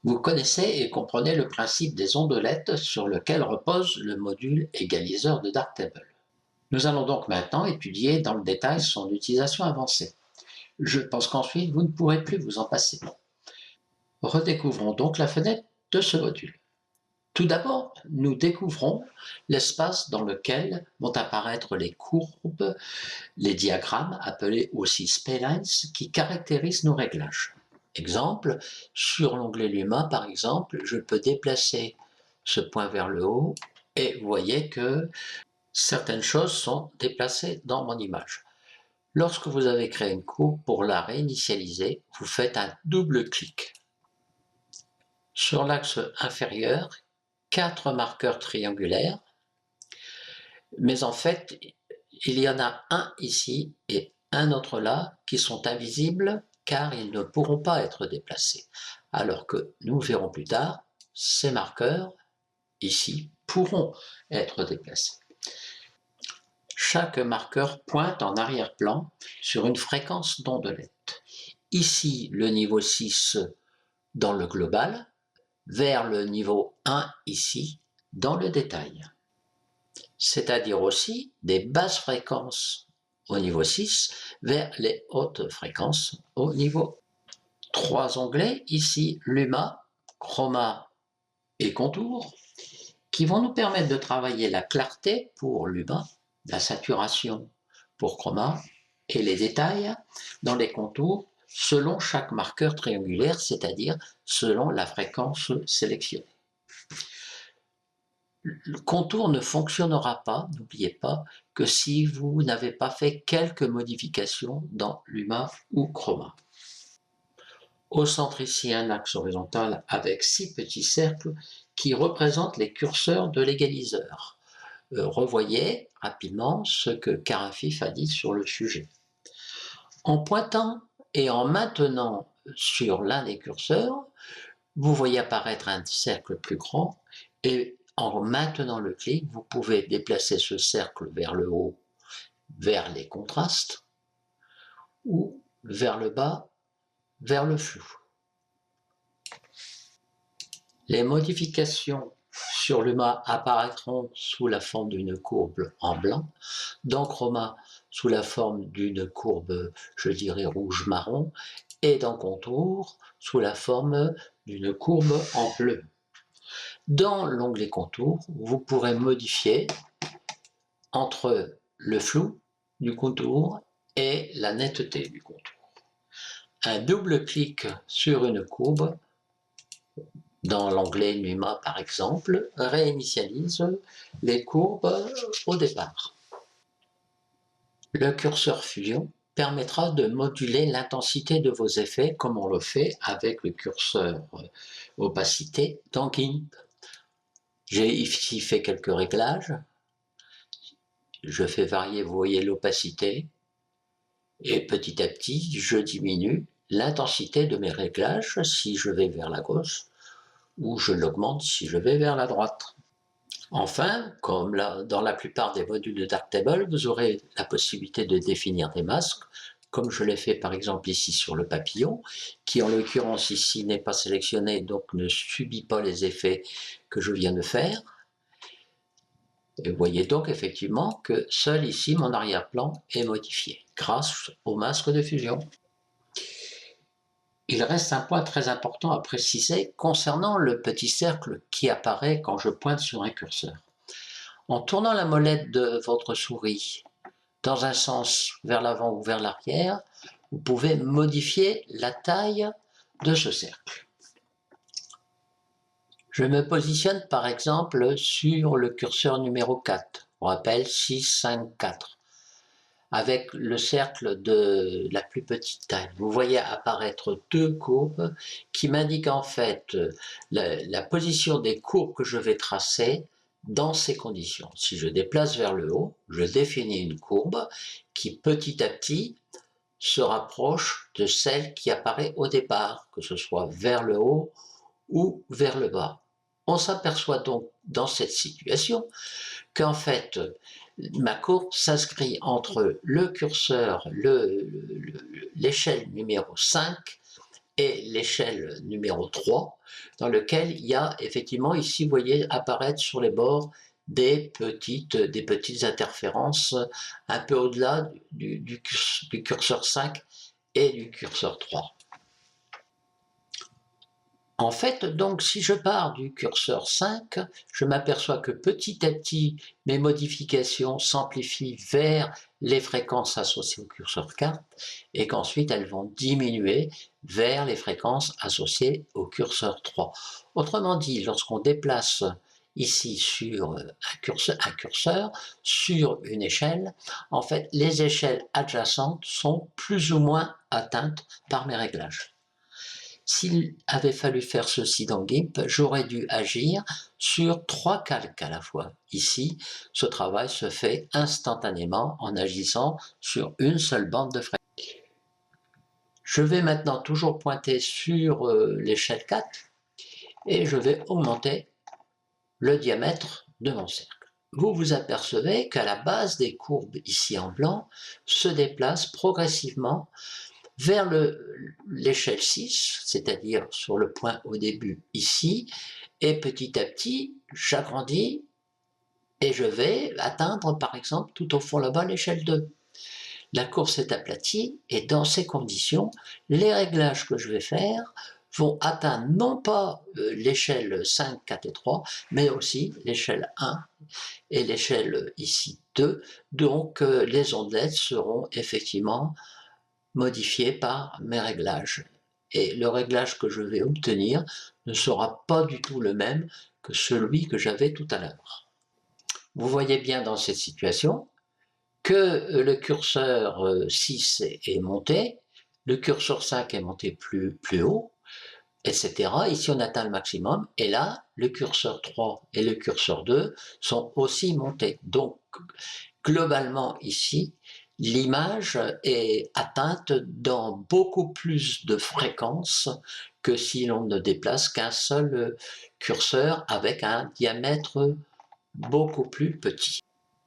Vous connaissez et comprenez le principe des ondelettes sur lequel repose le module égaliseur de Darktable. Nous allons donc maintenant étudier dans le détail son utilisation avancée. Je pense qu'ensuite vous ne pourrez plus vous en passer. Redécouvrons donc la fenêtre de ce module. Tout d'abord, nous découvrons l'espace dans lequel vont apparaître les courbes, les diagrammes, appelés aussi splines, qui caractérisent nos réglages. Exemple, sur l'onglet Luma, par exemple, je peux déplacer ce point vers le haut et vous voyez que certaines choses sont déplacées dans mon image. Lorsque vous avez créé une courbe, pour la réinitialiser, vous faites un double clic. Sur l'axe inférieur, 4 marqueurs triangulaires, mais en fait, il y en a un ici et un autre là qui sont invisibles car ils ne pourront pas être déplacés. Alors que nous verrons plus tard, ces marqueurs ici pourront être déplacés. Chaque marqueur pointe en arrière-plan sur une fréquence d'ondelette. Ici, le niveau 6 dans le global, vers le niveau 1 ici, dans le détail. C'est-à-dire aussi des basses fréquences au niveau 6 vers les hautes fréquences au niveau 3 onglets, ici Luma, Chroma et Contour, qui vont nous permettre de travailler la clarté pour Luma, la saturation pour Chroma et les détails dans les contours selon chaque marqueur triangulaire, c'est-à-dire selon la fréquence sélectionnée. Le contour ne fonctionnera pas, n'oubliez pas, que si vous n'avez pas fait quelques modifications dans Luma ou Chroma. Au centre ici, un axe horizontal avec 6 petits cercles qui représentent les curseurs de l'égaliseur. Revoyez rapidement ce que Carafif a dit sur le sujet. En pointant et en maintenant sur l'un des curseurs, vous voyez apparaître un cercle plus grand et en maintenant le clic, vous pouvez déplacer ce cercle vers le haut, vers les contrastes, ou vers le bas, vers le flou. Les modifications sur Luma apparaîtront sous la forme d'une courbe en blanc, dans Chroma sous la forme d'une courbe, je dirais rouge-marron, et dans Contour sous la forme d'une courbe en bleu. Dans l'onglet Contour, vous pourrez modifier entre le flou du contour et la netteté du contour. Un double clic sur une courbe, dans l'onglet Luma par exemple, réinitialise les courbes au départ. Le curseur Fusion permettra de moduler l'intensité de vos effets comme on le fait avec le curseur opacité dans GIMP. J'ai ici fait quelques réglages. Je fais varier, vous voyez, l'opacité et petit à petit, je diminue l'intensité de mes réglages si je vais vers la gauche ou je l'augmente si je vais vers la droite. Enfin, comme dans la plupart des modules de Darktable, vous aurez la possibilité de définir des masques, comme je l'ai fait par exemple ici sur le papillon, qui en l'occurrence ici n'est pas sélectionné, donc ne subit pas les effets que je viens de faire. Et vous voyez donc effectivement que seul ici mon arrière-plan est modifié grâce au masque de fusion. Il reste un point très important à préciser concernant le petit cercle qui apparaît quand je pointe sur un curseur. En tournant la molette de votre souris dans un sens vers l'avant ou vers l'arrière, vous pouvez modifier la taille de ce cercle. Je me positionne par exemple sur le curseur numéro 4, on rappelle 6, 5, 4, avec le cercle de la plus petite taille. Vous voyez apparaître deux courbes qui m'indiquent en fait la position des courbes que je vais tracer dans ces conditions. Si je déplace vers le haut, je définis une courbe qui petit à petit se rapproche de celle qui apparaît au départ, que ce soit vers le haut ou vers le bas. On s'aperçoit donc dans cette situation qu'en fait, ma courbe s'inscrit entre le curseur, l'échelle numéro 5 et l'échelle numéro 3, dans lequel il y a effectivement, ici, vous voyez apparaître sur les bords des petites interférences un peu au-delà du curseur 5 et du curseur 3. En fait, donc, si je pars du curseur 5, je m'aperçois que petit à petit, mes modifications s'amplifient vers les fréquences associées au curseur 4 et qu'ensuite elles vont diminuer vers les fréquences associées au curseur 3. Autrement dit, lorsqu'on déplace ici sur un curseur, sur une échelle, en fait, les échelles adjacentes sont plus ou moins atteintes par mes réglages. S'il avait fallu faire ceci dans GIMP, j'aurais dû agir sur 3 calques à la fois. Ici, ce travail se fait instantanément en agissant sur une seule bande de fréquence. Je vais maintenant toujours pointer sur l'échelle 4 et je vais augmenter le diamètre de mon cercle. Vous vous apercevez qu'à la base des courbes ici en blanc se déplacent progressivement vers l'échelle 6, c'est-à-dire sur le point au début ici, et petit à petit, j'agrandis et je vais atteindre par exemple tout au fond là-bas l'échelle 2. La courbe s'est aplatie et dans ces conditions, les réglages que je vais faire vont atteindre non pas l'échelle 5, 4 et 3, mais aussi l'échelle 1 et l'échelle ici 2. Donc les ondelettes seront effectivement modifié par mes réglages. Et le réglage que je vais obtenir ne sera pas du tout le même que celui que j'avais tout à l'heure. Vous voyez bien dans cette situation que le curseur 6 est monté, le curseur 5 est monté plus haut, etc. Ici, on atteint le maximum, et là, le curseur 3 et le curseur 2 sont aussi montés. Donc, globalement, ici, l'image est atteinte dans beaucoup plus de fréquences que si l'on ne déplace qu'un seul curseur avec un diamètre beaucoup plus petit.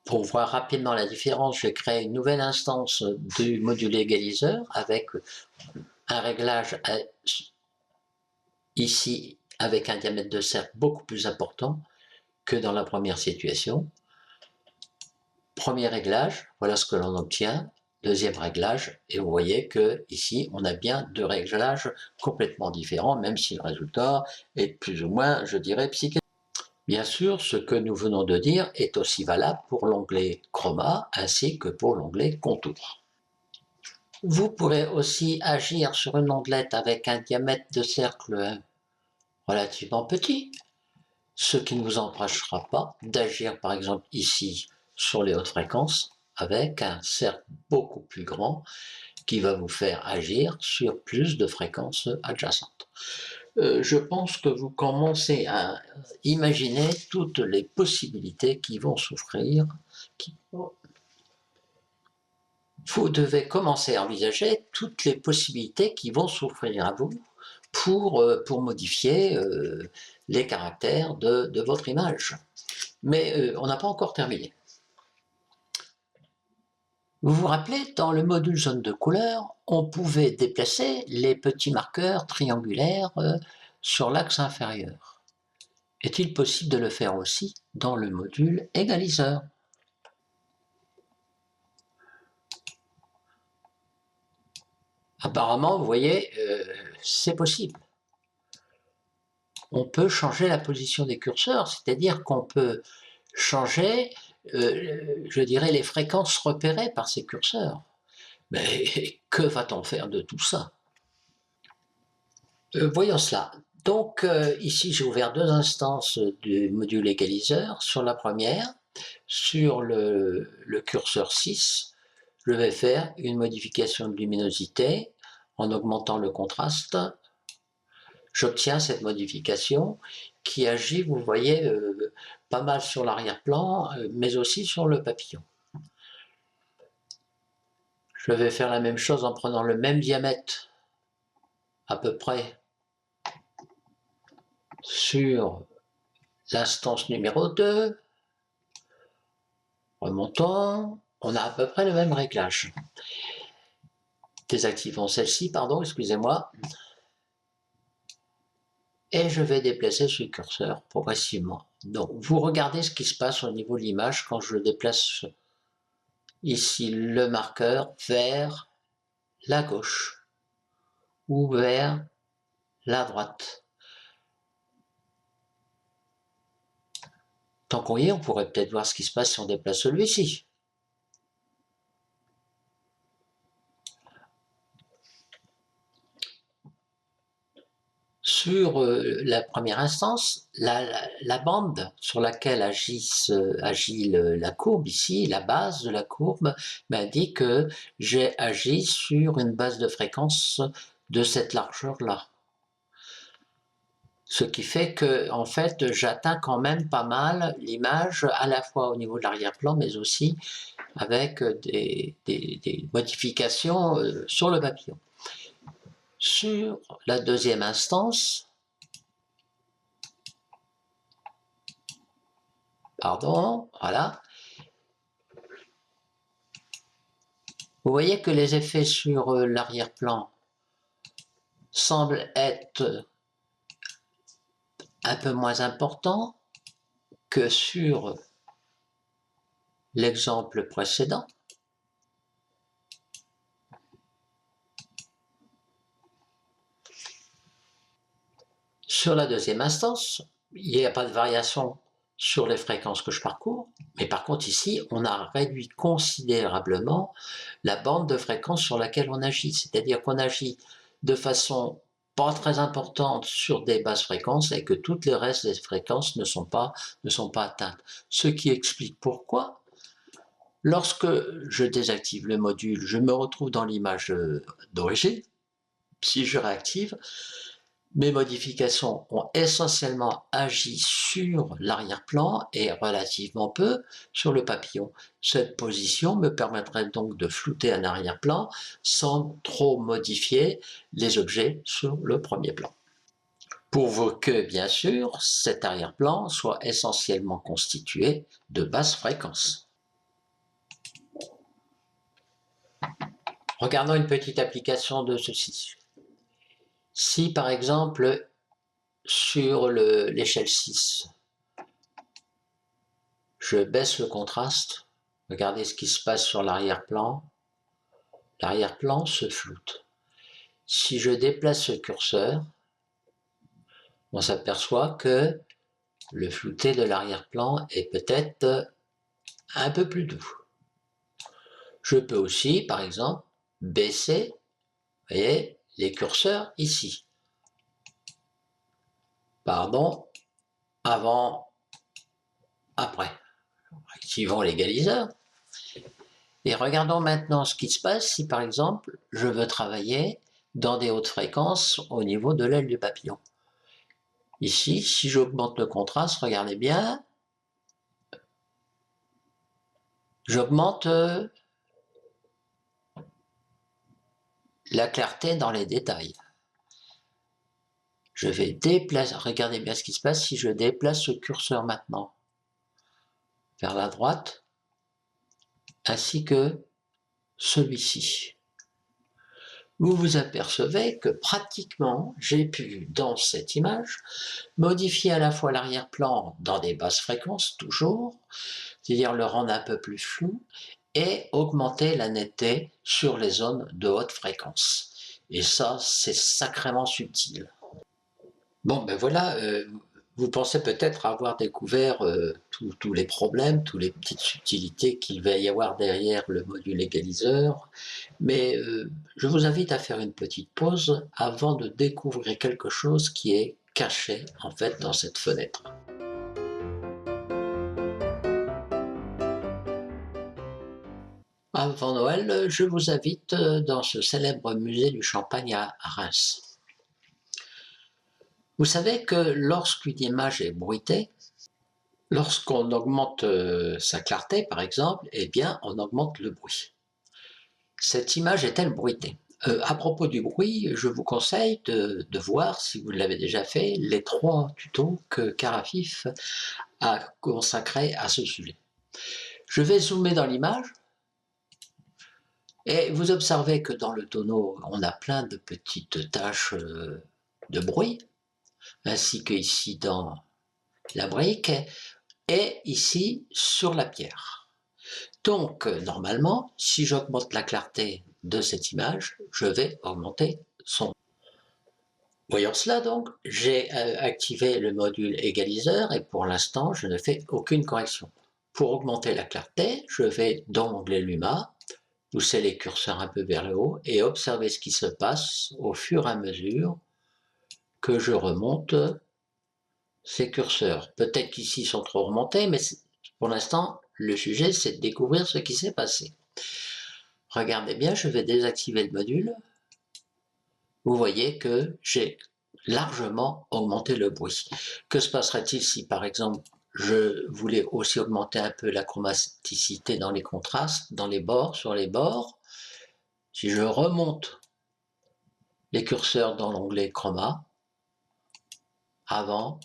Pour voir rapidement la différence, je crée une nouvelle instance du module égaliseur avec un réglage ici avec un diamètre de cercle beaucoup plus important que dans la première situation. Premier réglage, voilà ce que l'on obtient. Deuxième réglage, et vous voyez que ici on a bien deux réglages complètement différents, même si le résultat est plus ou moins, je dirais, psychédélique. Bien sûr, ce que nous venons de dire est aussi valable pour l'onglet Chroma ainsi que pour l'onglet Contour. Vous pourrez aussi agir sur une ondelette avec un diamètre de cercle relativement petit, ce qui ne vous empêchera pas d'agir par exemple ici sur les hautes fréquences avec un cercle beaucoup plus grand qui va vous faire agir sur plus de fréquences adjacentes. Je pense que vous commencez à imaginer toutes les possibilités qui vont s'offrir. Vous devez commencer à envisager toutes les possibilités qui vont s'offrir à vous pour modifier les caractères de votre image. Mais on n'a pas encore terminé. Vous vous rappelez, dans le module zone de couleur, on pouvait déplacer les petits marqueurs triangulaires sur l'axe inférieur. Est-il possible de le faire aussi dans le module égaliseur? Apparemment, vous voyez, c'est possible. On peut changer la position des curseurs, c'est-à-dire qu'on peut changer, je dirais, les fréquences repérées par ces curseurs. Mais que va-t-on faire de tout ça? Voyons cela. Donc ici j'ai ouvert deux instances du module égaliseur. Sur la première, sur le curseur 6, je vais faire une modification de luminosité en augmentant le contraste. J'obtiens cette modification qui agit, vous voyez, pas mal sur l'arrière-plan, mais aussi sur le papillon. Je vais faire la même chose en prenant le même diamètre, à peu près, sur l'instance numéro 2. Remontons, on a à peu près le même réglage. Désactivons celle-ci, pardon, excusez-moi. et je vais déplacer ce curseur progressivement. Donc, vous regardez ce qui se passe au niveau de l'image quand je déplace ici le marqueur vers la gauche ou vers la droite. Tant qu'on y est, on pourrait peut-être voir ce qui se passe si on déplace celui-ci. Sur la première instance, la bande sur laquelle agit la courbe ici, la base de la courbe, m'indique que j'ai agi sur une base de fréquence de cette largeur-là. Ce qui fait que, en fait, j'atteins quand même pas mal l'image, à la fois au niveau de l'arrière-plan, mais aussi avec des modifications sur le papillon. Sur la deuxième instance, pardon, voilà. Vous voyez que les effets sur l'arrière-plan semblent être un peu moins importants que sur l'exemple précédent. Sur la deuxième instance, il n'y a pas de variation sur les fréquences que je parcours, mais par contre ici, on a réduit considérablement la bande de fréquence sur laquelle on agit, c'est-à-dire qu'on agit de façon pas très importante sur des basses fréquences et que toutes les restes des fréquences ne sont pas atteintes. Ce qui explique pourquoi, lorsque je désactive le module, je me retrouve dans l'image d'origine. Si je réactive, mes modifications ont essentiellement agi sur l'arrière-plan et relativement peu sur le papillon. Cette position me permettrait donc de flouter un arrière-plan sans trop modifier les objets sur le premier plan. Pourvu que, bien sûr, cet arrière-plan soit essentiellement constitué de basses fréquences. Regardons une petite application de ceci. Si par exemple, sur l'échelle 6, je baisse le contraste, regardez ce qui se passe sur l'arrière-plan. L'arrière-plan se floute. Si je déplace ce curseur, on s'aperçoit que le flouté de l'arrière-plan est peut-être un peu plus doux. Je peux aussi, par exemple, baisser, vous voyez, les curseurs ici. Pardon, avant, après. Activons l'égaliseur. Et regardons maintenant ce qui se passe si, par exemple, je veux travailler dans des hautes fréquences au niveau de l'aile du papillon. Ici, si j'augmente le contraste, regardez bien, j'augmente la clarté dans les détails. Je vais déplacer, regardez bien ce qui se passe si je déplace ce curseur maintenant vers la droite, ainsi que celui-ci. Vous vous apercevez que pratiquement, j'ai pu, dans cette image, modifier à la fois l'arrière-plan dans des basses fréquences, toujours, c'est-à-dire le rendre un peu plus flou, et augmenter la netteté sur les zones de haute fréquence. Et ça, c'est sacrément subtil. Bon, ben voilà, vous pensez peut-être avoir découvert tous les problèmes, toutes les petites subtilités qu'il va y avoir derrière le module égaliseur, mais je vous invite à faire une petite pause avant de découvrir quelque chose qui est caché en fait dans cette fenêtre. Avant Noël, je vous invite dans ce célèbre musée du Champagne à Reims. Vous savez que lorsqu'une image est bruitée, lorsqu'on augmente sa clarté, par exemple, eh bien, on augmente le bruit. Cette image est-elle bruitée? À propos du bruit, je vous conseille de voir, si vous l'avez déjà fait, les 3 tutos que Carafif a consacrés à ce sujet. Je vais zoomer dans l'image, et vous observez que dans le tonneau, on a plein de petites taches de bruit. ainsi que ici dans la brique, et ici sur la pierre. Donc, normalement, si j'augmente la clarté de cette image, je vais augmenter son. Voyons cela donc, j'ai activé le module égaliseur et pour l'instant, je ne fais aucune correction. Pour augmenter la clarté, je vais dans l'onglet Luma, pousser les curseurs un peu vers le haut et observer ce qui se passe au fur et à mesure que je remonte ces curseurs. Peut-être qu'ici ils sont trop remontés, mais pour l'instant, le sujet c'est de découvrir ce qui s'est passé. Regardez bien, je vais désactiver le module. Vous voyez que j'ai largement augmenté le bruit. Que se passerait-il si par exemple je voulais aussi augmenter un peu la chromaticité dans les contrastes, dans les bords, sur les bords? Si je remonte les curseurs dans l'onglet chroma, avant,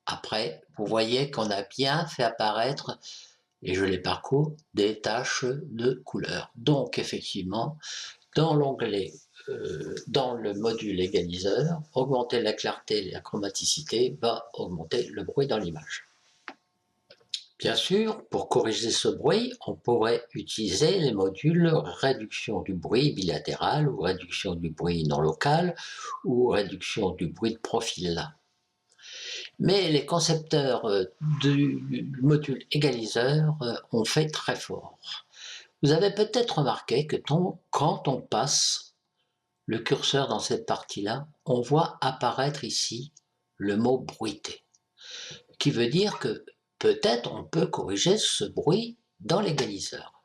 après, vous voyez qu'on a bien fait apparaître, et je les parcours, des taches de couleur. Donc effectivement, dans l'onglet, dans le module égaliseur, augmenter la clarté et la chromaticité va augmenter le bruit dans l'image. Bien sûr, pour corriger ce bruit, on pourrait utiliser les modules réduction du bruit bilatéral ou réduction du bruit non local ou réduction du bruit de profil. Mais les concepteurs du module égaliseur ont fait très fort. Vous avez peut-être remarqué que quand on passe le curseur dans cette partie-là, on voit apparaître ici le mot bruité, qui veut dire que peut-être on peut corriger ce bruit dans l'égaliseur.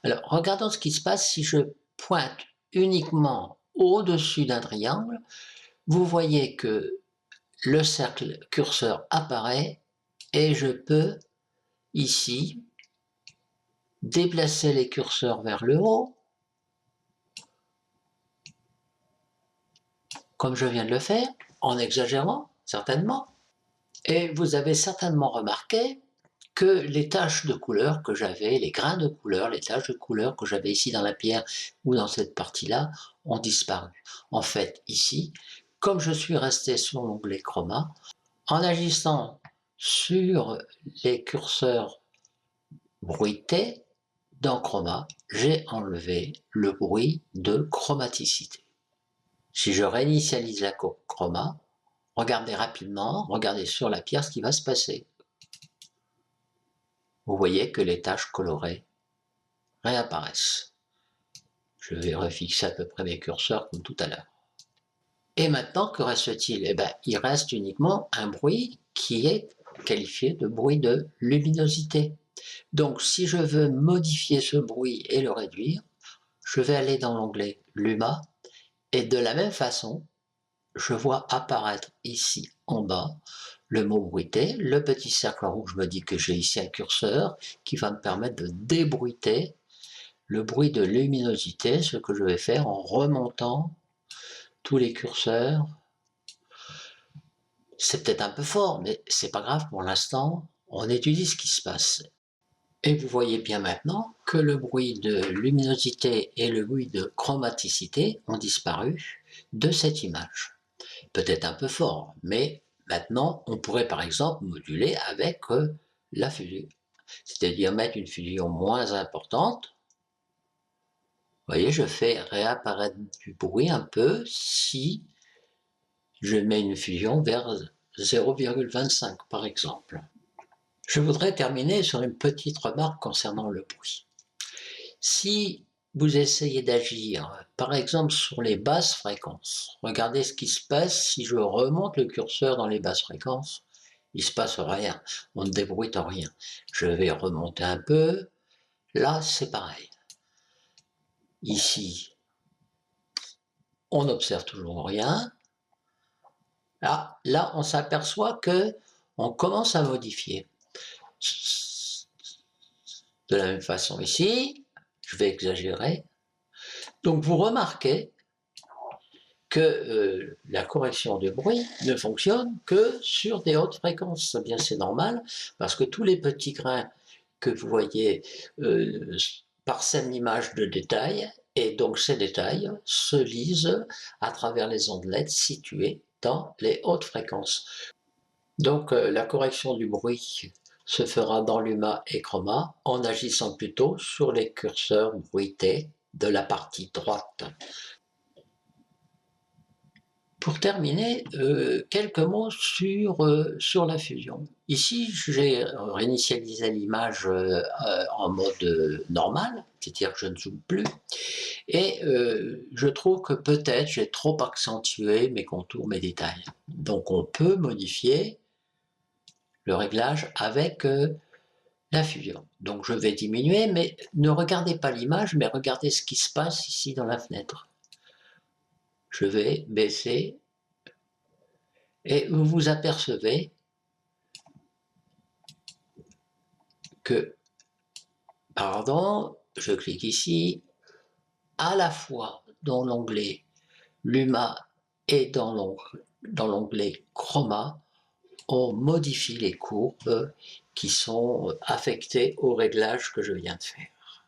Alors, regardons ce qui se passe si je pointe uniquement au-dessus d'un triangle. Vous voyez que le cercle curseur apparaît et je peux ici déplacer les curseurs vers le haut, comme je viens de le faire, en exagérant certainement. Et vous avez certainement remarqué que les taches de couleur que j'avais, les grains de couleur, les taches de couleur que j'avais ici dans la pierre ou dans cette partie-là ont disparu. En fait, ici, comme je suis resté sur l'onglet chroma, en agissant sur les curseurs bruités dans chroma, j'ai enlevé le bruit de chromaticité. Si je réinitialise la chroma, regardez rapidement, regardez sur la pierre ce qui va se passer. Vous voyez que les taches colorées réapparaissent. Je vais refixer à peu près mes curseurs comme tout à l'heure. Et maintenant, que reste-t-il? Eh bien, il reste uniquement un bruit qui est qualifié de bruit de luminosité. Donc, si je veux modifier ce bruit et le réduire, je vais aller dans l'onglet Luma et de la même façon, je vois apparaître ici en bas le mot bruité. Le petit cercle rouge me dit que j'ai ici un curseur qui va me permettre de débruiter le bruit de luminosité, ce que je vais faire en remontant tous les curseurs. C'est peut-être un peu fort, mais c'est pas grave pour l'instant, on étudie ce qui se passe. Et vous voyez bien maintenant que le bruit de luminosité et le bruit de chromaticité ont disparu de cette image. Peut-être un peu fort, mais maintenant on pourrait par exemple moduler avec la fusion, c'est-à-dire mettre une fusion moins importante. Vous voyez, je fais réapparaître du bruit un peu si je mets une fusion vers 0,25 par exemple. Je voudrais terminer sur une petite remarque concernant le bruit. Si vous essayez d'agir, par exemple, sur les basses fréquences, regardez ce qui se passe si je remonte le curseur dans les basses fréquences, il ne se passe rien, on ne débruite rien. Je vais remonter un peu, là c'est pareil. Ici, on n'observe toujours rien. Là on s'aperçoit que on commence à modifier. De la même façon ici, je vais exagérer. Donc vous remarquez que la correction de bruit ne fonctionne que sur des hautes fréquences. Eh bien, c'est normal, parce que tous les petits grains que vous voyez parsèment l'image de détail, Et donc ces détails se lisent à travers les ondelettes situées dans les hautes fréquences. Donc la correction du bruit se fera dans Luma et Chroma en agissant plutôt sur les curseurs bruités de la partie droite. Pour terminer, quelques mots sur la fusion. Ici, j'ai réinitialisé l'image en mode normal, c'est-à-dire que je ne zoome plus, et je trouve que peut-être j'ai trop accentué mes contours, mes détails. Donc on peut modifier le réglage avec la fusion. Donc je vais diminuer, mais ne regardez pas l'image, mais regardez ce qui se passe ici dans la fenêtre. Je vais baisser et vous vous apercevez que, pardon, je clique ici, à la fois dans l'onglet Luma et dans l'onglet Chroma, on modifie les courbes qui sont affectées au réglage que je viens de faire.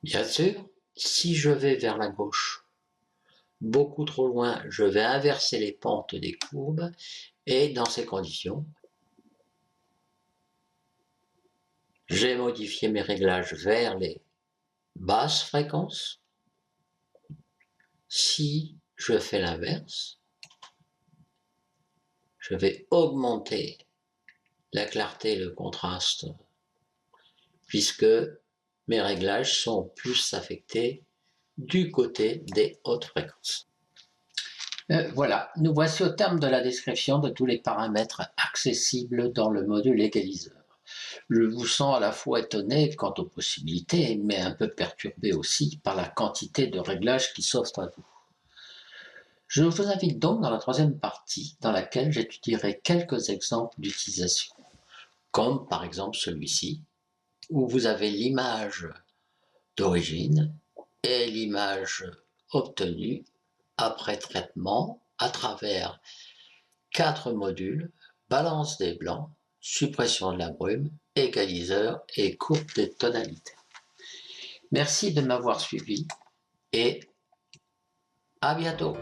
Bien sûr, si je vais vers la gauche, beaucoup trop loin, je vais inverser les pentes des courbes et dans ces conditions, j'ai modifié mes réglages vers les basses fréquences. Si je fais l'inverse, je vais augmenter la clarté et le contraste puisque mes réglages sont plus affectés du côté des hautes fréquences. Voilà, nous voici au terme de la description de tous les paramètres accessibles dans le module égaliseur. Je vous sens à la fois étonné quant aux possibilités, mais un peu perturbé aussi par la quantité de réglages qui s'offrent à vous. Je vous invite donc dans la troisième partie, dans laquelle j'étudierai quelques exemples d'utilisation, comme par exemple celui-ci, où vous avez l'image d'origine et l'image obtenue après traitement à travers 4 modules, balance des blancs, suppression de la brume, égaliseur et courbe des tonalités. Merci de m'avoir suivi et à bientôt.